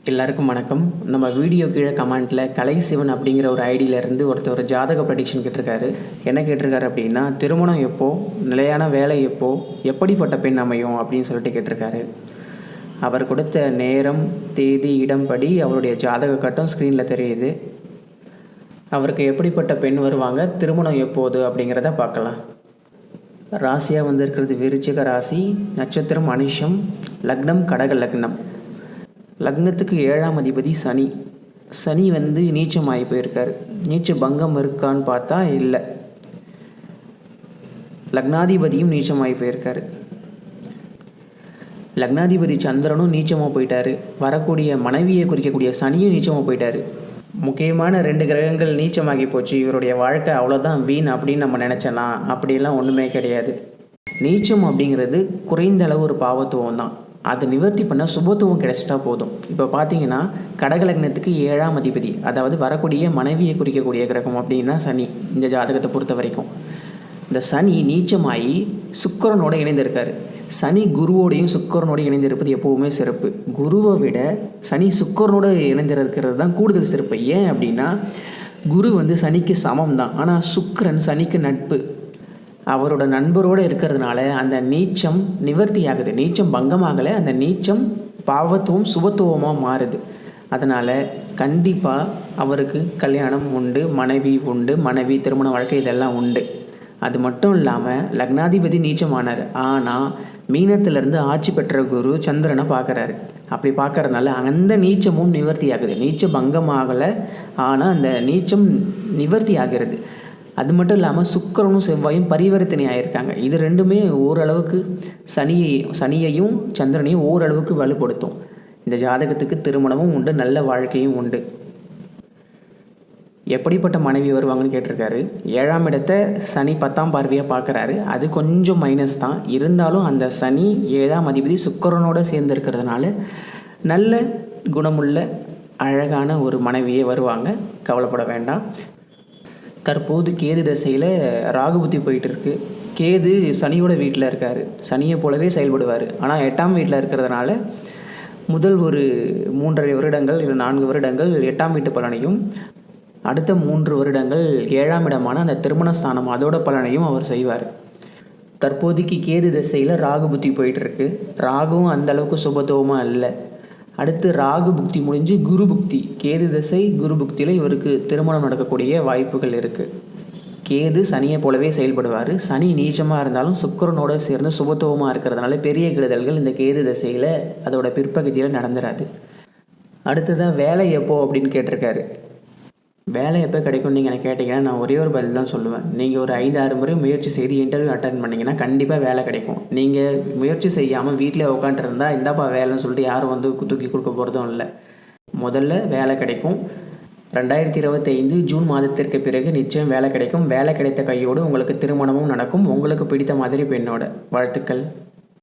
எல்லாருக்கும் வணக்கம். நம்ம வீடியோ கீழே கமெண்ட்டில் கலைசிவன் அப்படிங்கிற ஒரு ஐடியிலேருந்து ஒருத்தர் ஜாதக ப்ரெடிக்ஷன் கேட்டிருக்காரு. என்ன கேட்டிருக்காரு அப்படின்னா, திருமணம் எப்போ, நிலையான வேலை எப்போ, எப்படிப்பட்ட பெண் அமையும் அப்படின்னு சொல்லிட்டு கேட்டிருக்காரு. அவர் கொடுத்த நேரம், தேதி, இடம்படி அவருடைய ஜாதக கட்டம் ஸ்க்ரீனில் தெரியுது. அவருக்கு எப்படிப்பட்ட பெண் வருவாங்க, திருமணம் எப்போது அப்படிங்கிறத பார்க்கலாம். ராசியாக வந்திருக்கிறது விருச்சிக ராசி, நட்சத்திரம் அனிஷம், லக்னம் கடக லக்னம். லக்னத்துக்கு 7ஆம் அதிபதி சனி. சனி நீச்சமாகி போயிருக்காரு. நீச்ச பங்கம் இருக்கான்னு பார்த்தா இல்லை. லக்னாதிபதியும் நீச்சமாகி போயிருக்காரு. லக்னாதிபதி சந்திரனும் நீச்சமாக போயிட்டாரு. வரக்கூடிய மனைவியை குறிக்கக்கூடிய சனியும் நீச்சமாக போயிட்டாரு. முக்கியமான 2 கிரகங்கள் நீச்சமாகி போச்சு, இவருடைய வாழ்க்கை அவ்வளோதான் வீண் அப்படின்னு நம்ம நினச்சோன்னா அப்படிலாம் ஒன்றுமே கிடையாது. நீச்சம் அப்படிங்கிறது குறைந்த அளவு ஒரு பாவத்துவம் தான். அதை நிவர்த்தி பண்ண சுபத்துவம் கிடைச்சிட்டா போதும். இப்போ பார்த்தீங்கன்னா கடகலக்னத்துக்கு 7ஆம் அதிபதி, அதாவது வரக்கூடிய மனைவியை குறிக்கக்கூடிய கிரகம் அப்படின்னா சனி. இந்த ஜாதகத்தை பொறுத்த வரைக்கும் இந்த சனி நீச்சமாகி சுக்கிரனோட இணைந்திருக்காரு. சனி குருவோடையும் சுக்கிரனோட இணைந்திருப்பது எப்போவுமே சிறப்பு. குருவை விட சனி சுக்கிரனோட இணைந்திருக்கிறது தான் கூடுதல் சிறப்பு. ஏன் அப்படின்னா குரு சனிக்கு சமம் தான், ஆனால் சுக்கிரன் சனிக்கு நட்பு. அவரோட நண்பரோடு இருக்கிறதுனால அந்த நீச்சம் நிவர்த்தி ஆகுது. நீச்சம் பங்கமாகலை, அந்த நீச்சம் பாவத்துவம் சுபத்துவமாக மாறுது. அதனால் கண்டிப்பாக அவருக்கு கல்யாணம் உண்டு, மனைவி உண்டு, மனைவி திருமண வாழ்க்கை இதெல்லாம் உண்டு. அது மட்டும் இல்லாமல் லக்னாதிபதி நீச்சமானார், ஆனால் மீனத்திலேருந்து ஆட்சி பெற்ற குரு சந்திரனை பார்க்குறாரு. அப்படி பார்க்கறதுனால அந்த நீச்சமும் நிவர்த்தி ஆகுது. நீச்ச பங்கமாகலை, ஆனால் அந்த நீச்சம் நிவர்த்தி ஆகிறது. அது மட்டும் இல்லாமல் சுக்கிரனும் செவ்வாயும் பரிவர்த்தனை ஆகியிருக்காங்க. இது ரெண்டுமே ஓரளவுக்கு சனியையும் சந்திரனையும் ஓரளவுக்கு வலுப்படுத்தும். இந்த ஜாதகத்துக்கு திருமணமும் உண்டு, நல்ல வாழ்க்கையும் உண்டு. எப்படிப்பட்ட மனைவி வருவாங்கன்னு கேட்டிருக்காரு. 7ஆம் இடத்தை சனி 10ஆம் பார்வையாக பார்க்குறாரு. அது கொஞ்சம் மைனஸ் தான். இருந்தாலும் அந்த சனி 7ஆம் அதிபதி சுக்கிரனோடு சேர்ந்து இருக்கிறதுனால நல்ல குணமுள்ள அழகான ஒரு மனைவியே வருவாங்க. கவலைப்பட வேண்டாம். தற்போது கேது தசையில் ராகு புத்தி போயிட்டு இருக்கு. கேது சனியோட வீட்டில் இருக்கார். சனியை போலவே செயல்படுவார். ஆனால் 8ஆம் வீட்டில் இருக்கிறதுனால முதல் ஒரு 3.5 வருடங்கள் இல்லை 4 வருடங்கள் 8ஆம் வீட்டு பலனையும், அடுத்த 3 வருடங்கள் 7ஆம் இடமான அந்த திருமணஸ்தானம் அதோட பலனையும் அவர் செய்வார். தற்போதைக்கு கேது தசையில் ராகு புத்தி போயிட்டுருக்கு. ராகுவும் அந்தளவுக்கு சுபத்துவமாக இல்லை. அடுத்து ராகு புக்தி முடிஞ்சு குரு புக்தி, கேது தசை குரு புக்தியில் இவருக்கு திருமணம் நடக்கக்கூடிய வாய்ப்புகள் இருக்குது. கேது சனியை போலவே செயல்படுவார். சனி நீச்சமாக இருந்தாலும் சுக்கிரனோடு சேர்ந்து சுபத்துவமாக இருக்கிறதுனால பெரிய கெடுதல்கள் இந்த கேது தசையில் அதோட பிற்பகுதியில் நடந்துடாது. அடுத்ததாக வேலை எப்போ அப்படின்னு கேட்டிருக்காரு. வேலை எப்போ கிடைக்கும் நீங்கள் எனக்கு கேட்டிங்கன்னா நான் ஒரே ஒரு பதில் தான் சொல்லுவேன். நீங்கள் ஒரு 5-6 முறை முயற்சி செய்து இன்டர்வியூ அட்டன் பண்ணிங்கன்னா கண்டிப்பாக வேலை கிடைக்கும். நீங்கள் முயற்சி செய்யாமல் வீட்டில் உட்காந்துருந்தால் இந்தாப்பா வேலைன்னு சொல்லிட்டு யாரும் தூக்கி கொடுக்க போகிறதும் இல்லை. முதல்ல வேலை கிடைக்கும். 2025 ஜூன் மாதத்திற்கு பிறகு நிச்சயம் வேலை கிடைக்கும். வேலை கிடைத்த கையோடு உங்களுக்கு திருமணமும் நடக்கும். உங்களுக்கு பிடித்த மாதிரி பெண்ணோட. வாழ்த்துக்கள்.